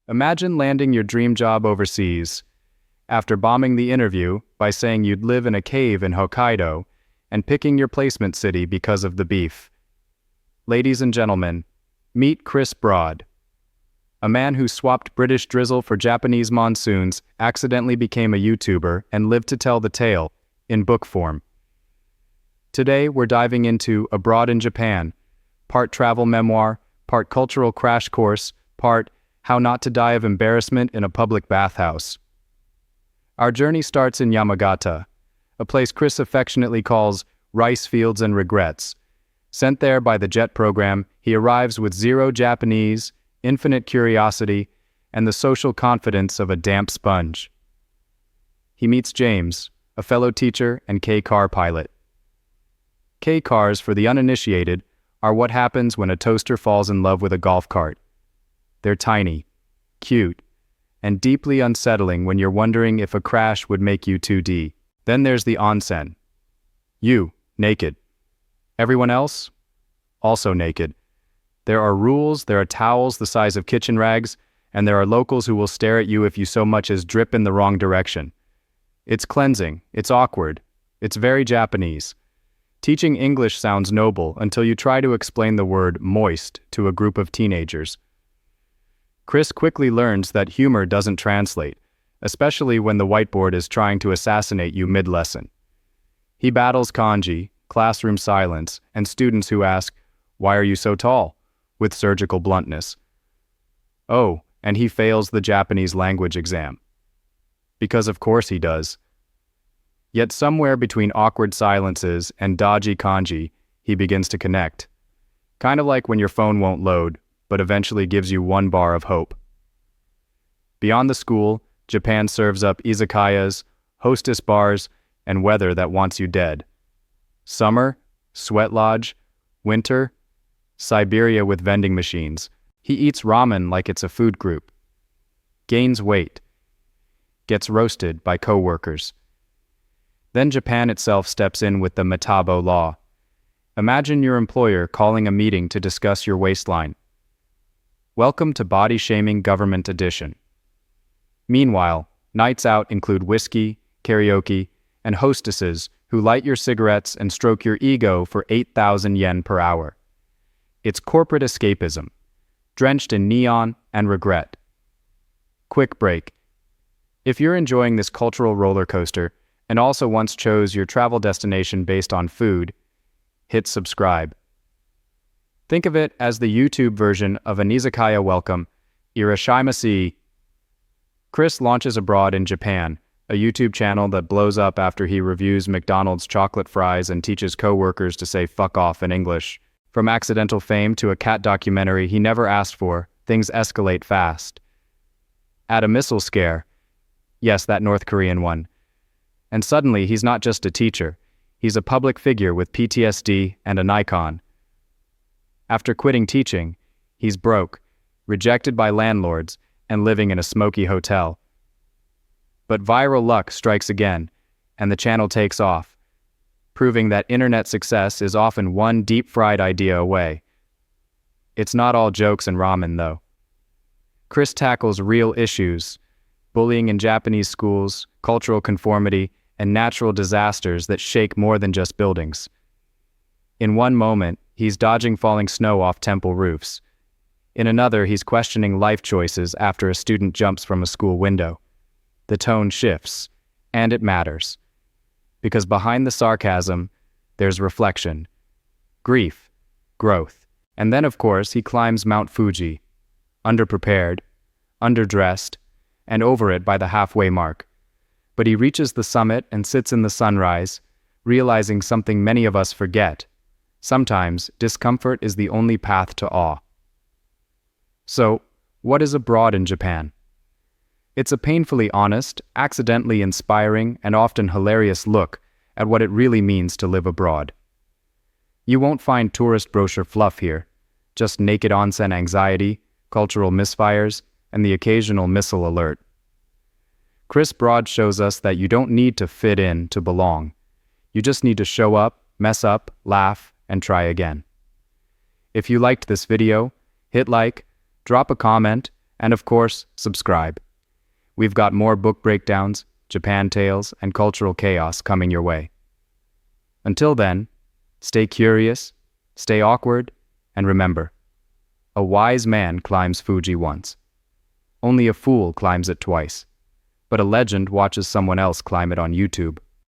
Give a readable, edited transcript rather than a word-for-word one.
Imagine landing your dream job overseas, after bombing the interview by saying you'd live in a cave in Hokkaido and picking your placement city because of the beef. Ladies and gentlemen, meet Chris Broad. A man who swapped British drizzle for Japanese monsoons, accidentally became a YouTuber, and lived to tell the tale, in book form. Today, we're diving into Abroad in Japan, part travel memoir, part cultural crash course, part How Not to Die of Embarrassment in a Public Bathhouse. Our journey starts in Yamagata, a place Chris affectionately calls rice fields and regrets. Sent there by the JET program, he arrives with zero Japanese, infinite curiosity, and the social confidence of a damp sponge. He meets James, a fellow teacher and K-car pilot. K-cars, for the uninitiated, are what happens when a toaster falls in love with a golf cart. They're tiny, cute, and deeply unsettling when you're wondering if a crash would make you 2D. Then there's the onsen. You, naked. Everyone else? Also naked. There are rules, there are towels the size of kitchen rags, and there are locals who will stare at you if you so much as drip in the wrong direction. It's cleansing, it's awkward, it's very Japanese. Teaching English sounds noble until you try to explain the word moist to a group of teenagers. Chris quickly learns that humor doesn't translate, especially when the whiteboard is trying to assassinate you mid-lesson. He battles kanji, classroom silence, and students who ask, "Why are you so tall?" with surgical bluntness. Oh, and he fails the Japanese language exam. Because of course he does. Yet somewhere between awkward silences and dodgy kanji, he begins to connect. Kind of like when your phone won't load, but eventually gives you one bar of hope. Beyond the school, Japan serves up izakayas, hostess bars, and weather that wants you dead. Summer, sweat lodge, winter, Siberia with vending machines. He eats ramen like it's a food group. Gains weight. Gets roasted by co-workers. Then Japan itself steps in with the Metabo law. Imagine your employer calling a meeting to discuss your waistline. Welcome to Body Shaming Government Edition. Meanwhile, nights out include whiskey, karaoke, and hostesses who light your cigarettes and stroke your ego for 8,000 yen per hour. It's corporate escapism, drenched in neon and regret. Quick break. If you're enjoying this cultural roller coaster and also once chose your travel destination based on food, hit subscribe. Think of it as the YouTube version of an izakaya welcome, irashaimase. Chris launches Abroad in Japan, a YouTube channel that blows up after he reviews McDonald's chocolate fries and teaches co-workers to say fuck off in English. From accidental fame to a cat documentary he never asked for, things escalate fast. Add a missile scare. Yes, that North Korean one. And suddenly he's not just a teacher, he's a public figure with PTSD and an icon. After quitting teaching, he's broke, rejected by landlords, and living in a smoky hotel. But viral luck strikes again, and the channel takes off, proving that internet success is often one deep-fried idea away. It's not all jokes and ramen, though. Chris tackles real issues: bullying in Japanese schools, cultural conformity, and natural disasters that shake more than just buildings. In one moment, he's dodging falling snow off temple roofs. In another, he's questioning life choices after a student jumps from a school window. The tone shifts, and it matters. Because behind the sarcasm, there's reflection, grief, growth. And then, of course, he climbs Mount Fuji, underprepared, underdressed, and over it by the halfway mark. But he reaches the summit and sits in the sunrise, realizing something many of us forget. Sometimes, discomfort is the only path to awe. So, what is Abroad in Japan? It's a painfully honest, accidentally inspiring, and often hilarious look at what it really means to live abroad. You won't find tourist brochure fluff here, just naked onsen anxiety, cultural misfires, and the occasional missile alert. Chris Broad shows us that you don't need to fit in to belong. You just need to show up, mess up, laugh, and try again. If you liked this video, hit like, drop a comment, And of course, subscribe. We've got more book breakdowns, Japan tales, and cultural chaos coming your way. Until then, stay curious, stay awkward, and remember, a wise man climbs Fuji once. Only a fool climbs it twice. But a legend watches someone else climb it on YouTube.